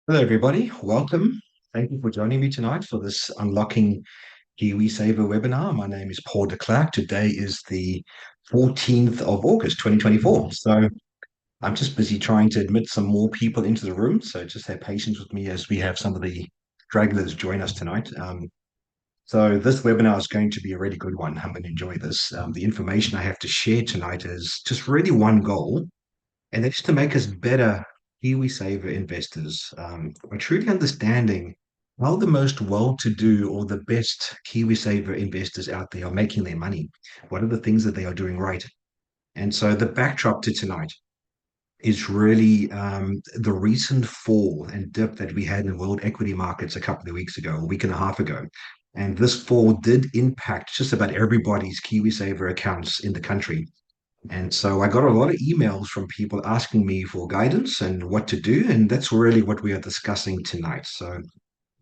Hello, everybody. Welcome. Thank you for joining me tonight for this Unlocking KiwiSaver webinar. My name is Paul de Klerk. Today is the 14th of August, 2024. So I'm just busy trying to admit some more people into the room. So just have patience with me as we have some of the stragglers join us tonight. So this webinar is going to be a really good one. I'm going to enjoy this. The information I have to share tonight is just really one goal, and that's to make us better KiwiSaver investors by truly understanding how the most well-to-do or the best KiwiSaver investors out there are making their money. What are the things that they are doing right? And so the backdrop to tonight is really the recent fall and dip that we had in world equity markets a couple of weeks ago, a week and a half ago. And this fall did impact just about everybody's KiwiSaver accounts in the country. And so I got a lot of emails from people asking me for guidance and what to do. And that's really what we are discussing tonight. So,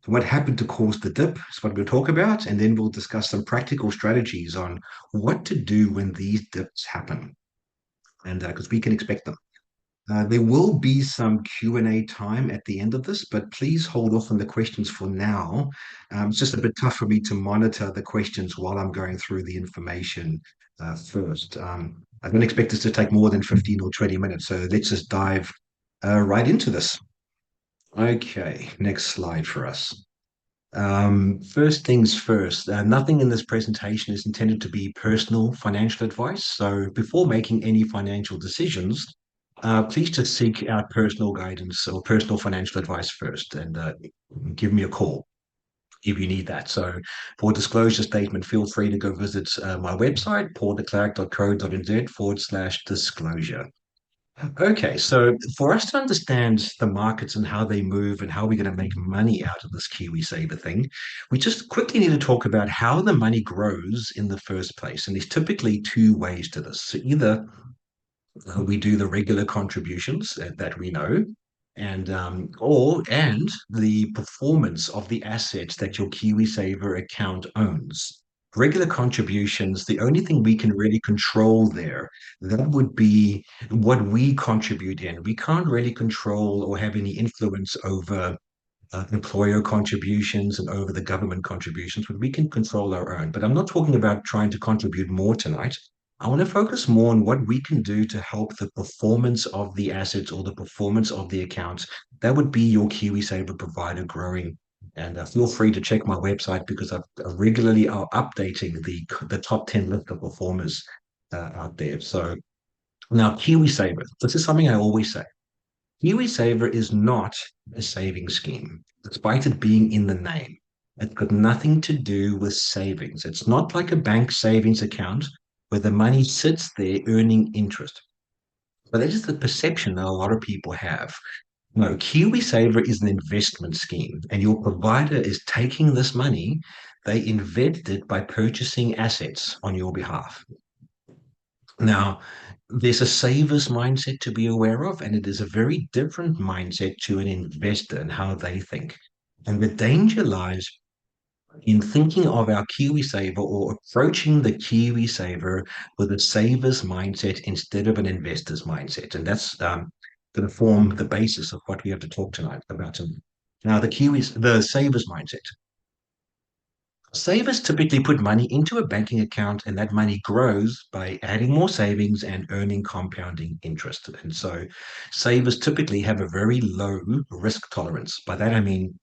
what happened to cause the dip is what we'll talk about. And then we'll discuss some practical strategies on what to do when these dips happen. And because we can expect them. There will be some Q&A time at the end of this, but please hold off on the questions for now. It's just a bit tough for me to monitor the questions while I'm going through the information first. I don't expect this to take more than 15 or 20 minutes, so let's just dive right into this. Okay, next slide for us. First things first, nothing in this presentation is intended to be personal financial advice. So before making any financial decisions, please just seek out personal guidance or personal financial advice first and give me a call if you need that. So for disclosure statement, feel free to go visit my website, pauldeclerc.co.nz/disclosure. Okay, so for us to understand the markets and how they move and how we're going to make money out of this KiwiSaver thing, we just quickly need to talk about how the money grows in the first place. And there's typically two ways to this. So either we do the regular contributions that we know, and the performance of the assets that your KiwiSaver account owns. Regular contributions, the only thing we can really control there, that would be what we contribute in. We can't really control or have any influence over employer contributions and over the government contributions, but we can control our own. But I'm not talking about trying to contribute more tonight. I want to focus more on what we can do to help the performance of the assets or the performance of the accounts. That would be your KiwiSaver provider growing. And feel free to check my website because I regularly are updating the top 10 list of performers out there. So now KiwiSaver, this is something I always say. KiwiSaver is not a saving scheme, despite it being in the name. It's got nothing to do with savings. It's not like a bank savings account where the money sits there earning interest. But that is the perception that a lot of people have. No, KiwiSaver is an investment scheme, and your provider is taking this money, they invest it by purchasing assets on your behalf. Now, there's a saver's mindset to be aware of, and it is a very different mindset to an investor and how they think. And the danger lies in thinking of our KiwiSaver or approaching the KiwiSaver with a saver's mindset instead of an investor's mindset. And that's going to form the basis of what we have to talk tonight about. Now, the saver's mindset. Savers typically put money into a banking account, and that money grows by adding more savings and earning compounding interest. And so, savers typically have a very low risk tolerance. By that, I mean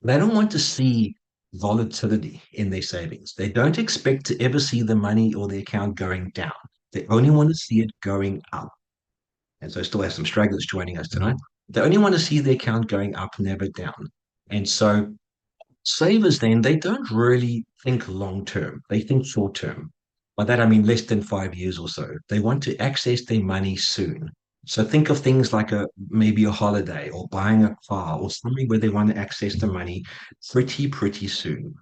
they don't want to see volatility in their savings. They don't expect to ever see the money or the account going down. They only want to see it going up. And so, I still have some stragglers joining us tonight. They only want to see the account going up, never down. And so, savers then, they don't really think long term. They think short term. By that I mean less than 5 years or so. They want to access their money soon. So think of things like a maybe a holiday or buying a car or something where they want to access the money pretty soon.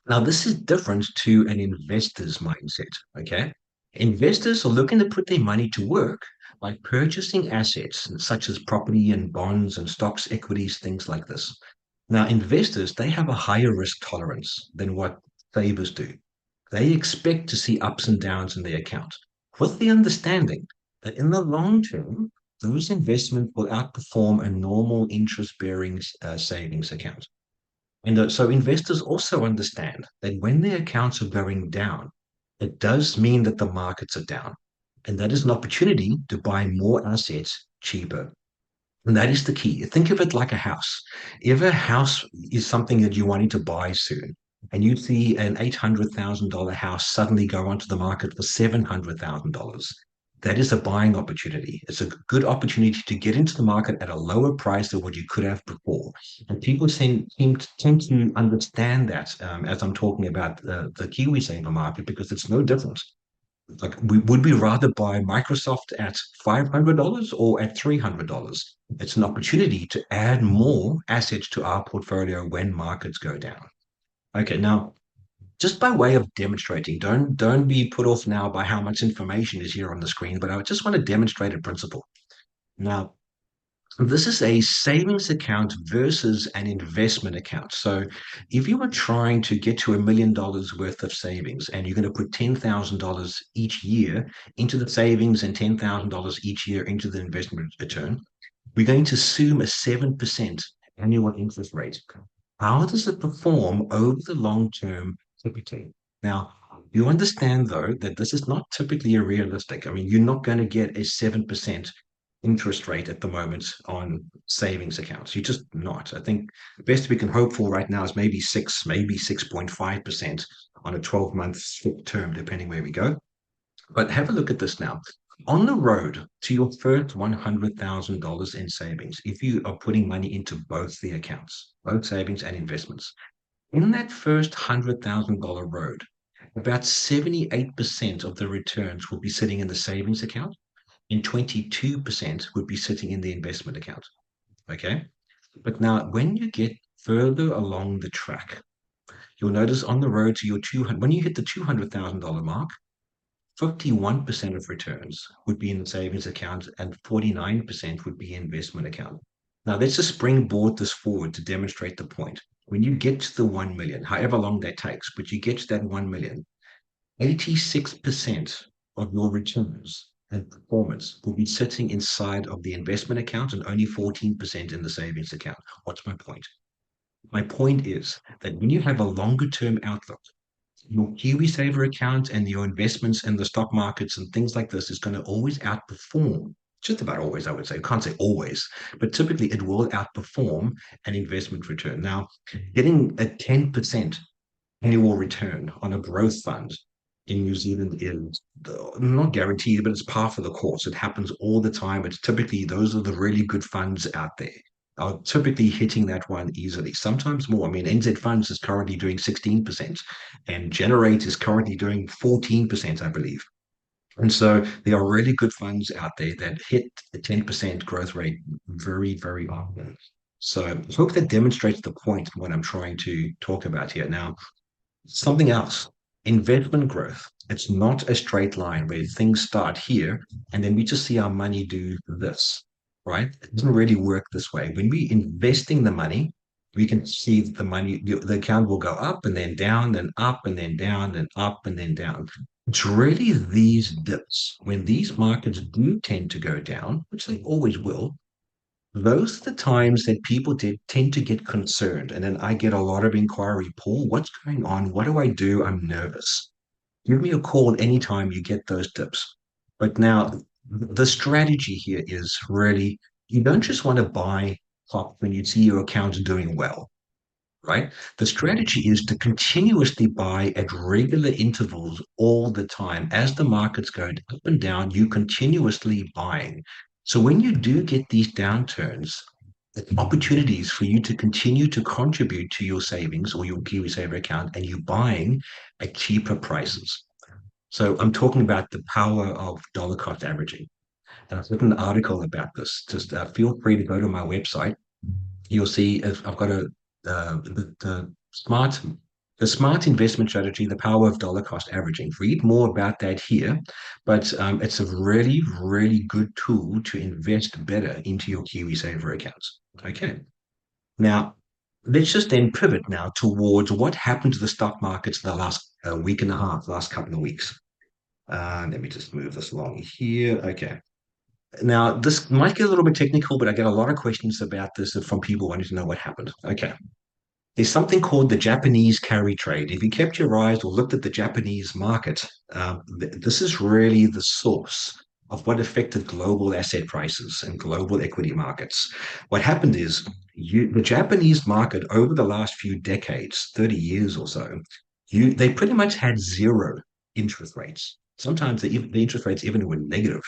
Now this is different to an investor's mindset. Okay. Investors are looking to put their money to work by purchasing assets such as property and bonds and stocks, equities, things like this. Now, investors, they have a higher risk tolerance than what savers do. They expect to see ups and downs in their account with the understanding that in the long term, those investments will outperform a normal interest-bearing savings account. And so investors also understand that when their accounts are going down, it does mean that the markets are down. And that is an opportunity to buy more assets cheaper. And that is the key. Think of it like a house. If a house is something that you're wanting to buy soon, and you see an $800,000 house suddenly go onto the market for $700,000, that is a buying opportunity. It's a good opportunity to get into the market at a lower price than what you could have before. And people tend to understand that as I'm talking about the KiwiSaver market because it's no different. Like, would we rather buy Microsoft at $500 or at $300? It's an opportunity to add more assets to our portfolio when markets go down. Okay, now just by way of demonstrating, don't be put off now by how much information is here on the screen, but I just want to demonstrate a principle. Now, this is a savings account versus an investment account. So if you are trying to get to $1 million worth of savings and you're going to put $10,000 each year into the savings and $10,000 each year into the investment return, we're going to assume a 7% annual interest rate. How does it perform over the long term typically? Now, you understand though that this is not typically a realistic. I mean, you're not going to get a 7% interest rate at the moment on savings accounts. You're just not. I think the best we can hope for right now is maybe 6.5% on a 12-month term, depending where we go. But have a look at this now. On the road to your first $100,000 in savings, if you are putting money into both the accounts, both savings and investments, in that first $100,000 road, about 78% of the returns will be sitting in the savings account and 22% would be sitting in the investment account. Okay. But now, when you get further along the track, you'll notice on the road to your 200, when you hit the $200,000 mark, 51% of returns would be in the savings account and 49% would be investment account. Now, let's just springboard this forward to demonstrate the point. When you get to the 1 million, however long that takes, but you get to that 1 million, 86% of your returns and performance will be sitting inside of the investment account and only 14% in the savings account. What's my point? My point is that when you have a longer term outlook, your KiwiSaver account and your investments in the stock markets and things like this is going to always outperform. Just about always, I would say. I can't say always, but typically it will outperform an investment return. Now, getting a 10% annual return on a growth fund in New Zealand is not guaranteed, but it's par for the course. It happens all the time. It's typically those are the really good funds out there are typically hitting that one easily, sometimes more. I mean, NZ Funds is currently doing 16%, and Generate is currently doing 14%, I believe. And so there are really good funds out there that hit the 10% growth rate very, very often. So I hope that demonstrates the point of what I'm trying to talk about here. Now, something else, investment growth. It's not a straight line where things start here and then we just see our money do this, right? It doesn't really work this way. When we investing the money, we can see the money, the account will go up and then down, then up and then down, then up and then down. It's really these dips when these markets do tend to go down, which they always will, those are the times that people tend to get concerned. And then I get a lot of inquiry, Paul, what's going on? What do I do? I'm nervous. Give me a call anytime you get those tips. But now the strategy here is really you don't just want to buy pop when you see your account doing well, right? The strategy is to continuously buy at regular intervals all the time. As the markets go up and down, you continuously buying. So when you do get these downturns, opportunities for you to continue to contribute to your savings or your KiwiSaver account and you buying at cheaper prices. So I'm talking about the power of dollar cost averaging. And I've written an article about this. Just feel free to go to my website. You'll see if I've got the smart investment strategy, the power of dollar cost averaging. Read more about that here, but it's a really, really good tool to invest better into your KiwiSaver accounts. Okay. Now, let's just then pivot now towards what happened to the stock markets in the last week and a half, last couple of weeks. Let me just move this along here. Okay. Now, this might get a little bit technical, but I get a lot of questions about this from people wanting to know what happened. Okay. There's something called the Japanese carry trade. If you kept your eyes or looked at the Japanese market, this is really the source of what affected global asset prices and global equity markets. What happened is the Japanese market over the last few decades, 30 years or so, they pretty much had zero interest rates. Sometimes the interest rates even were negative,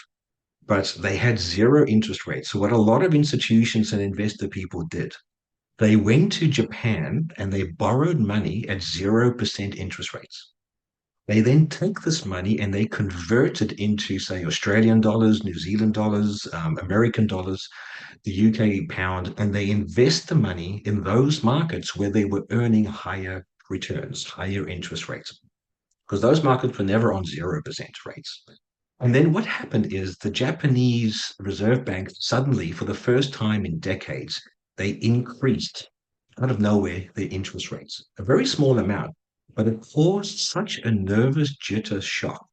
but they had zero interest rates. So what a lot of institutions and investor people did, they went to Japan and they borrowed money at 0% interest rates. They then take this money and they convert it into, say, Australian dollars, New Zealand dollars, American dollars, the UK pound, and they invest the money in those markets where they were earning higher returns, higher interest rates, because those markets were never on 0% rates. And then what happened is the Japanese Reserve Bank suddenly, for the first time in decades, they increased out of nowhere their interest rates, a very small amount, but it caused such a nervous jitter shock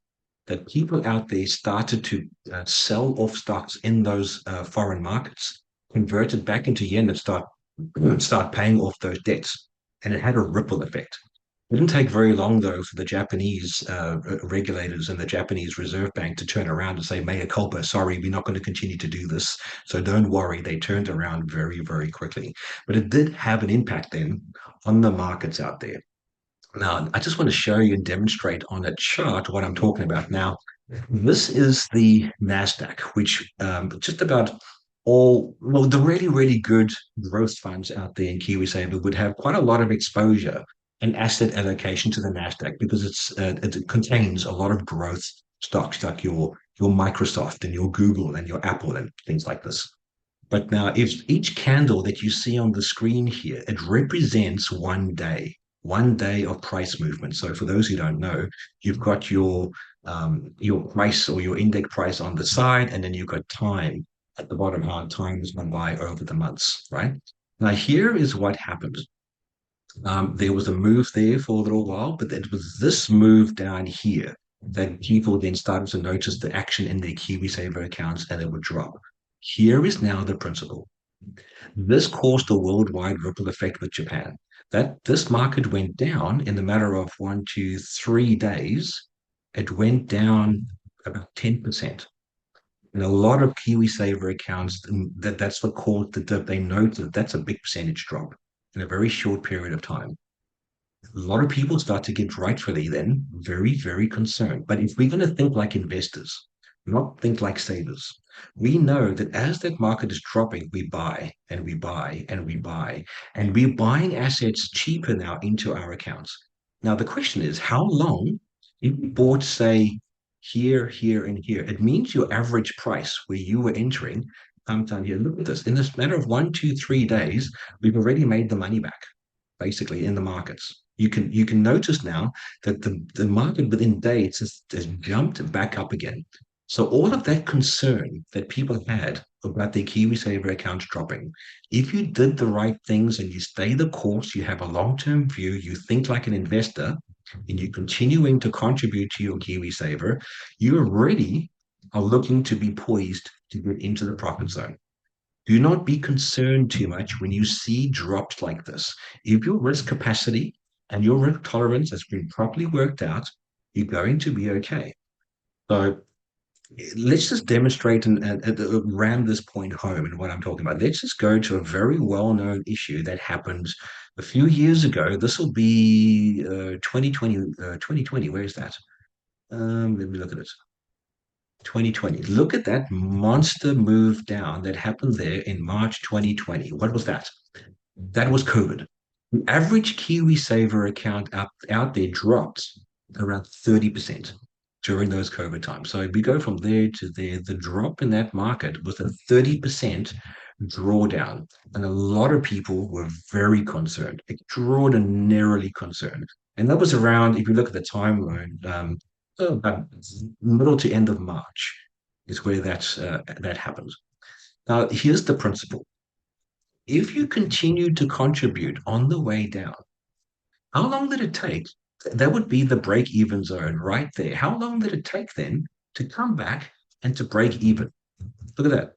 that people out there started to sell off stocks in those foreign markets, convert it back into yen and start paying off those debts. And it had a ripple effect. It didn't take very long, though, for the Japanese regulators and the Japanese Reserve Bank to turn around and say, mea culpa, sorry, we're not going to continue to do this. So don't worry. They turned around very, very quickly. But it did have an impact then on the markets out there. Now, I just want to show you and demonstrate on a chart what I'm talking about. Now, this is the NASDAQ, which just about well, the really, really good growth funds out there in KiwiSaver would have quite a lot of exposure and asset allocation to the NASDAQ because it contains a lot of growth stocks like your Microsoft and your Google and your Apple and things like this. But now, if each candle that you see on the screen here, it represents one day of price movement. So for those who don't know, you've got your price or your index price on the side, and then you've got time at the bottom, how time has gone by over the months, right? Now, here is what happened. There was a move there for a little while, but it was this move down here that people then started to notice the action in their KiwiSaver accounts and it would drop. Here is now the principle. This caused a worldwide ripple effect with Japan. That this market went down in the matter of 1, 2, 3 days. It went down about 10%. And a lot of KiwiSaver accounts, that's what caused the dip. They noted that's a big percentage drop in a very short period of time. A lot of people start to get rightfully then very, very concerned. But if we're going to think like investors, not think like savers, we know that as that market is dropping, we buy and we buy and we buy, and we're buying assets cheaper now into our accounts. Now, the question is, how long if you bought, say, here, here, and here? It means your average price where you were entering comes down here. Look at this. In this matter of 1, 2, 3 days, we've already made the money back basically in the markets. You can notice now that the market within days has jumped back up again. So all of that concern that people had about their KiwiSaver accounts dropping, if you did the right things and you stay the course, you have a long-term view, you think like an investor, and you're continuing to contribute to your KiwiSaver, you already are looking to be poised to get into the profit zone. Do not be concerned too much when you see drops like this. If your risk capacity and your risk tolerance has been properly worked out, you're going to be okay. So let's just demonstrate and ram this point home and what I'm talking about. Let's just go to a very well-known issue that happened a few years ago. This will be 2020. 2020. Where is that? Let me look at it. 2020. Look at that monster move down that happened there in March 2020. What was that? That was COVID. The average KiwiSaver account out there dropped around 30% during those COVID times. So we go from there to there. The drop in that market was a 30% drawdown. And a lot of people were very concerned, extraordinarily concerned. And that was around, if you look at the timeline, about middle to end of March is where that happens. Now, here's the principle. If you continue to contribute on the way down, how long did it take? That would be the break even zone right there. How long did it take then to come back and to break even? Look at that.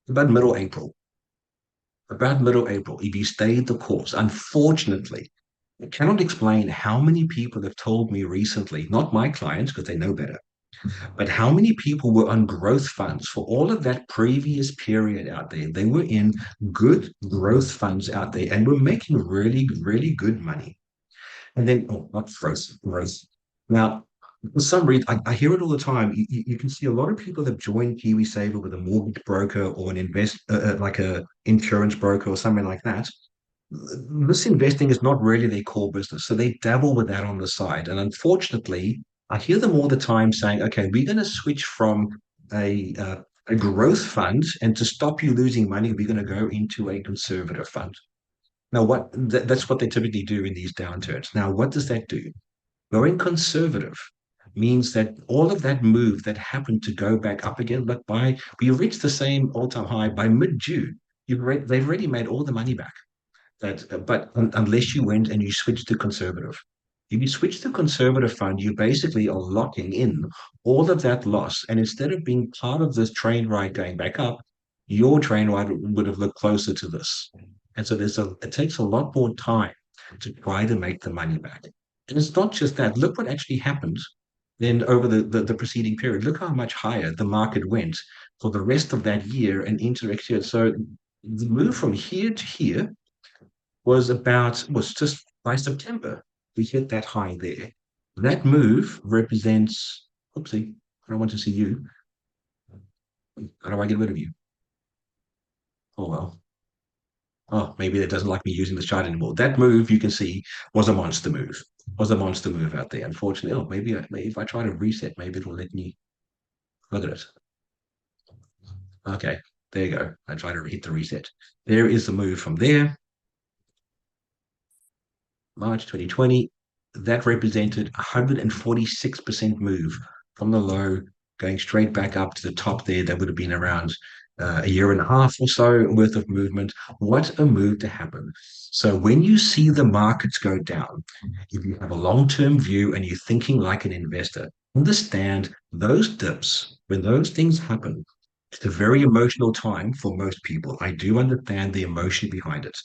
About middle April. About middle April, if you stayed the course, unfortunately, I cannot explain how many people have told me recently, not my clients because they know better, but how many people were on growth funds for all of that previous period out there. They were in good growth funds out there and were making really, really good money. And then, oh, not growth. Now, for some reason, I hear it all the time. You can see a lot of people have joined KiwiSaver with a mortgage broker or an like a insurance broker or something like that. This investing is not really their core business. So they dabble with that on the side. And unfortunately, I hear them all the time saying, okay, we're going to switch from a growth fund, and to stop you losing money, we're going to go into a conservative fund. Now, that's what they typically do in these downturns. Now, what does that do? Going conservative means that all of that move that happened to go back up again, but we reached the same all-time high by mid-June. They've already made all the money back. Unless you went and you switched to conservative. If you switch to conservative fund, you basically are locking in all of that loss. And instead of being part of this train ride going back up, your train ride would have looked closer to this. And so it takes a lot more time to try to make the money back. And it's not just that. Look what actually happened then over the preceding period. Look how much higher the market went for the rest of that year and into next year. So the move from here to here was just by September, we hit that high there. That move represents, oopsie, I don't want to see you. How do I get rid of you? Oh, well. Oh, maybe it doesn't like me using the chart anymore. That move you can see was a monster move. Was a monster move out there. Unfortunately, oh, maybe if I try to reset, maybe it'll let me look at it. Okay, there you go. I try to hit the reset. There is the move from there March 2020, that represented 146% move from the low going straight back up to the top there. That would have been around a year and a half or so worth of movement. What a move to happen. So when you see the markets go down, if you have a long-term view and you're thinking like an investor, understand those dips, when those things happen, it's a very emotional time for most people. I do understand the emotion behind it.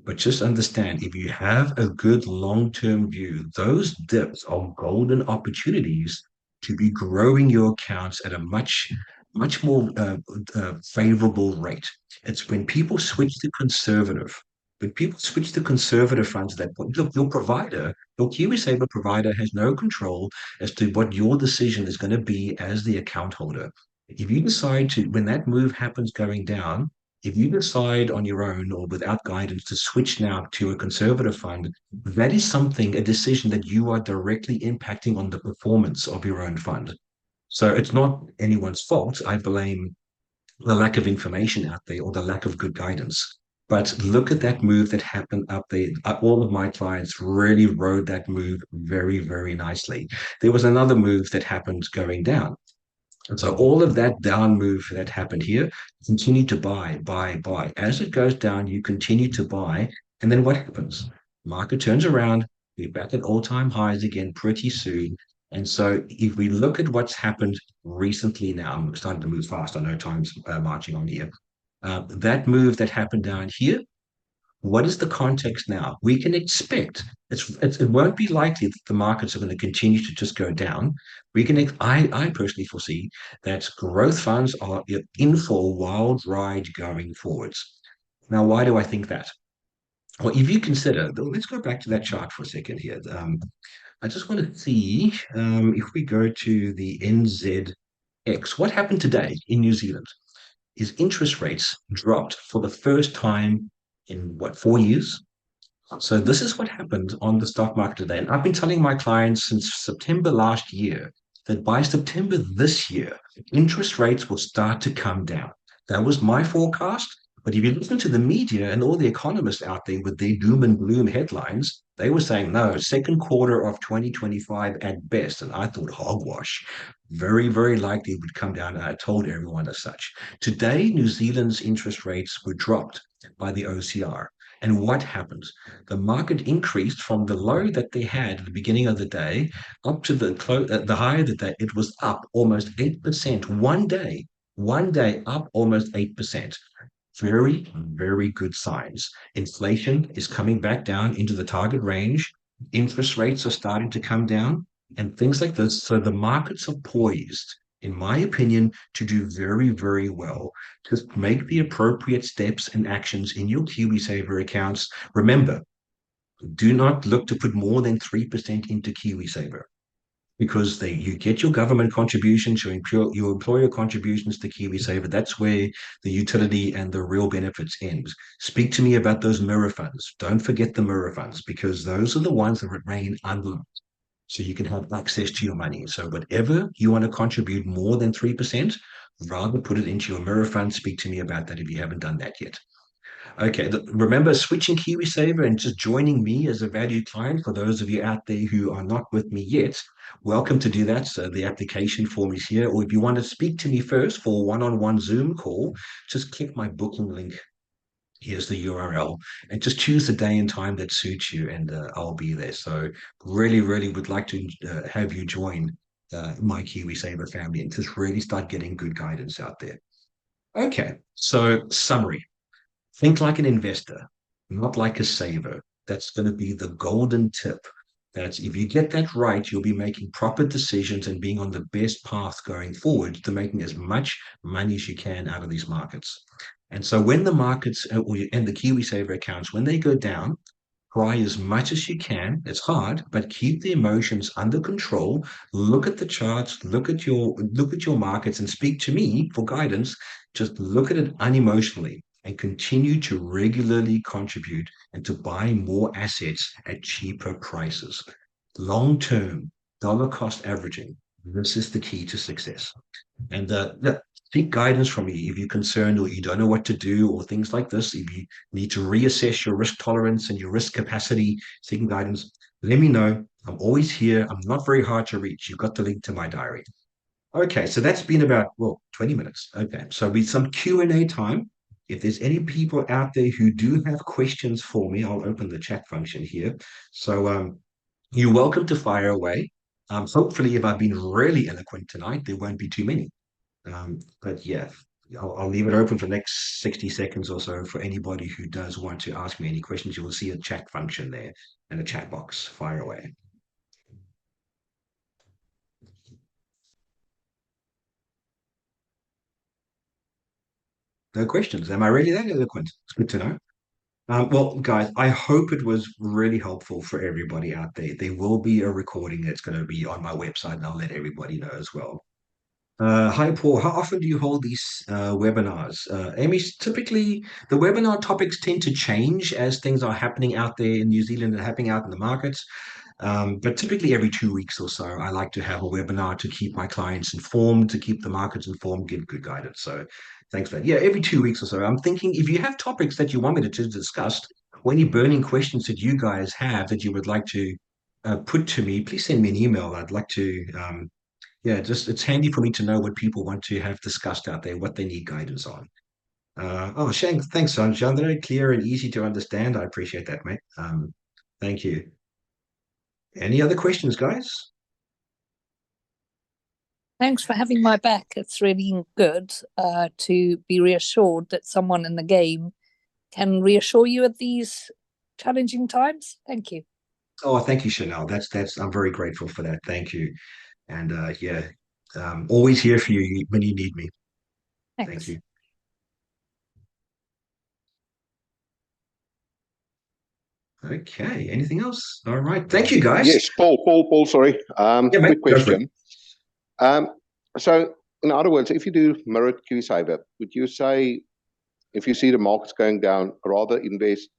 But just understand, if you have a good long-term view, those dips are golden opportunities to be growing your accounts at a much more favorable rate. It's when people switch to conservative. When people switch to conservative funds at that point, look, your KiwiSaver provider has no control as to what your decision is going to be as the account holder. If you decide to, when that move happens going down, if you decide on your own or without guidance to switch now to a conservative fund, that is something, a decision that you are directly impacting on the performance of your own fund. So it's not anyone's fault. I blame the lack of information out there or the lack of good guidance. But look at that move that happened up there. All of my clients really rode that move very, very nicely. There was another move that happened going down. And so all of that down move that happened here, continue to buy. As it goes down, you continue to buy. And then what happens? Market turns around, we're back at all-time highs again pretty soon. And so if we look at what's happened recently now, I'm starting to move fast. I know time's marching on here. That move that happened down here, what is the context now? We can expect it won't be likely that the markets are going to continue to just go down. I personally foresee that growth funds are in for a wild ride going forwards. Now, why do I think that? Well, if you consider, let's go back to that chart for a second here. I just want to see if we go to the NZX, what happened today in New Zealand is interest rates dropped for the first time in what, 4 years? So this is what happened on the stock market today. And I've been telling my clients since September last year that by September this year, interest rates will start to come down. That was my forecast. But if you listen to the media and all the economists out there with their doom and gloom headlines, they were saying, no, second quarter of 2025 at best. And I thought, hogwash, very, very likely it would come down. And I told everyone as such. Today, New Zealand's interest rates were dropped by the OCR. And what happened? The market increased from the low that they had at the beginning of the day up to the high of the day. It was up almost 8% one day. One day up almost 8%. Very, very good signs. Inflation is coming back down into the target range. Interest rates are starting to come down and things like this. So the markets are poised, in my opinion, to do very, very well. Just make the appropriate steps and actions in your KiwiSaver accounts. Remember, do not look to put more than 3% into KiwiSaver because you get your government contributions, your employer contributions to KiwiSaver. That's where the utility and the real benefits end. Speak to me about those mirror funds. Don't forget the mirror funds because those are the ones that remain unlocked. So you can have access to your money. So whatever you want to contribute more than 3%, rather put it into your mirror fund. Speak to me about that if you haven't done that yet. Okay, remember switching KiwiSaver and just joining me as a valued client. For those of you out there who are not with me yet, welcome to do that. So the application form is here. Or if you want to speak to me first for a one-on-one Zoom call, just click my booking link. Here's the URL and just choose the day and time that suits you, and I'll be there. So really, really would like to have you join my KiwiSaver family and just really start getting good guidance out there. Okay, so summary. Think like an investor, not like a saver. That's going to be the golden tip. That's if you get that right, you'll be making proper decisions and being on the best path going forward to making as much money as you can out of these markets. And so when the markets and the KiwiSaver accounts, when they go down, cry as much as you can. It's hard, but keep the emotions under control. Look at the charts, look at your markets and speak to me for guidance. Just look at it unemotionally and continue to regularly contribute and to buy more assets at cheaper prices. Long term, dollar cost averaging. This is the key to success. And yeah, seek guidance from me if you're concerned or you don't know what to do or things like this. If you need to reassess your risk tolerance and your risk capacity, seeking guidance, let me know. I'm always here. I'm not very hard to reach. You've got the link to my diary. Okay, so that's been about, well, 20 minutes. Okay, so with some Q&A time. If there's any people out there who do have questions for me, I'll open the chat function here. So you're welcome to fire away. Hopefully, if I've been really eloquent tonight, there won't be too many. But yeah, I'll leave it open for the next 60 seconds or so for anybody who does want to ask me any questions. You will see a chat function there and a chat box. Fire away. No questions. Am I really that eloquent? It's good to know. Well, guys, I hope it was really helpful for everybody out there. There will be a recording that's going to be on my website, and I'll let everybody know as well. Hi, Paul. How often do you hold these webinars? Amy, typically the webinar topics tend to change as things are happening out there in New Zealand and happening out in the markets. But typically every 2 weeks or so, I like to have a webinar to keep my clients informed, to keep the markets informed, give good guidance. So thanks for that. Yeah, every 2 weeks or so. I'm thinking if you have topics that you want me to discuss or any burning questions that you guys have that you would like to put to me, please send me an email. I'd like to yeah, just it's handy for me to know what people want to have discussed out there, what they need guidance on. Oh, Shane, thanks, Sanjan. Very clear and easy to understand. I appreciate that, mate. Thank you. Any other questions, guys? Thanks for having my back. It's really good to be reassured that someone in the game can reassure you at these challenging times. Thank you. Oh, thank you, Chanel. I'm very grateful for that. Thank you. And yeah, always here for you when you need me. Thank Thanks. you. Okay. Anything else? All right. Thank you, guys. Yes, Paul, sorry. Yeah, mate, Quick go for it. question. Um, so, in other words, if you do mirrored KiwiSaver, would you say if you see the markets going down, rather invest,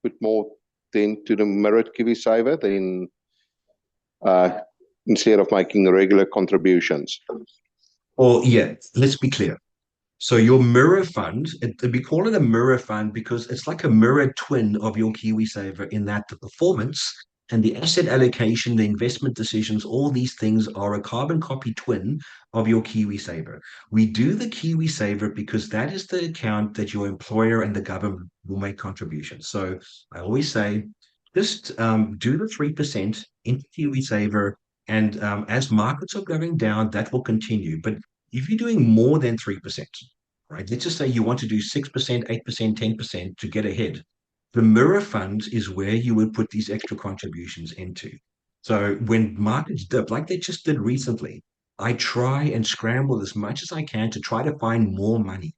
put more then to the mirrored KiwiSaver than instead of making the regular contributions? Or yeah, let's be clear. So your mirror fund, we call it a mirror fund because it's like a mirror twin of your KiwiSaver in that the performance and the asset allocation, the investment decisions, all these things are a carbon copy twin of your KiwiSaver. We do the KiwiSaver because that is the account that your employer and the government will make contributions. So I always say, just do the 3% into KiwiSaver. And as markets are going down, that will continue. But if you're doing more than 3%, right? Let's just say you want to do 6%, 8%, 10% to get ahead. The mirror funds is where you would put these extra contributions into. So when markets dip, like they just did recently, I try and scramble as much as I can to try to find more money,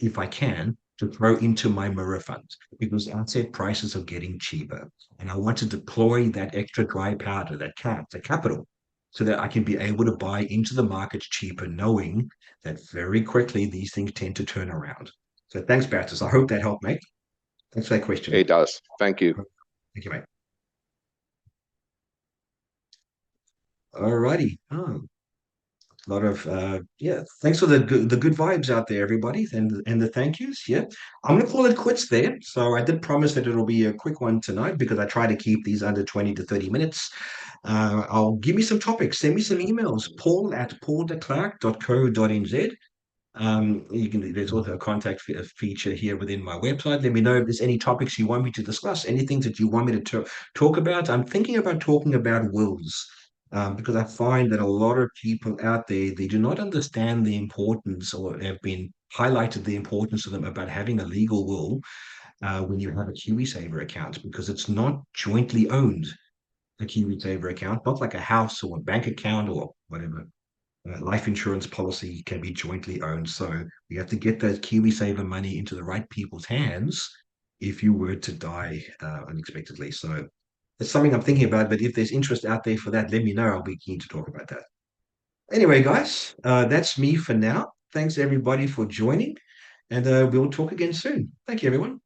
if I can, to throw into my mirror funds because asset prices are getting cheaper. And I want to deploy that extra dry powder, the capital, so that I can be able to buy into the markets cheaper, knowing that very quickly these things tend to turn around. So thanks, Bertus. I hope that helped, mate. Thanks for that question. It does. Thank you. Thank you, mate. All righty. A lot of thanks for the good vibes out there, everybody, and the thank yous. Yeah, I'm gonna call it quits there. So I did promise that it'll be a quick one tonight because I try to keep these under 20 to 30 minutes. I'll give me some topics, send me some emails, paul@pauldeclerc.co.nz. There's also a contact feature here within my website. Let me know if there's any topics you want me to discuss, anything that you want me to talk about. I'm thinking about talking about wills. Because I find that a lot of people out there, they do not understand the importance or have been highlighted the importance of them about having a legal will when you have a KiwiSaver account, because it's not jointly owned, a KiwiSaver account, not like a house or a bank account or whatever. Life insurance policy can be jointly owned. So we have to get that KiwiSaver money into the right people's hands if you were to die unexpectedly. So it's something I'm thinking about, but if there's interest out there for that, let me know. I'll be keen to talk about that. Anyway, guys, that's me for now. Thanks everybody for joining, and we'll talk again soon. Thank you, everyone.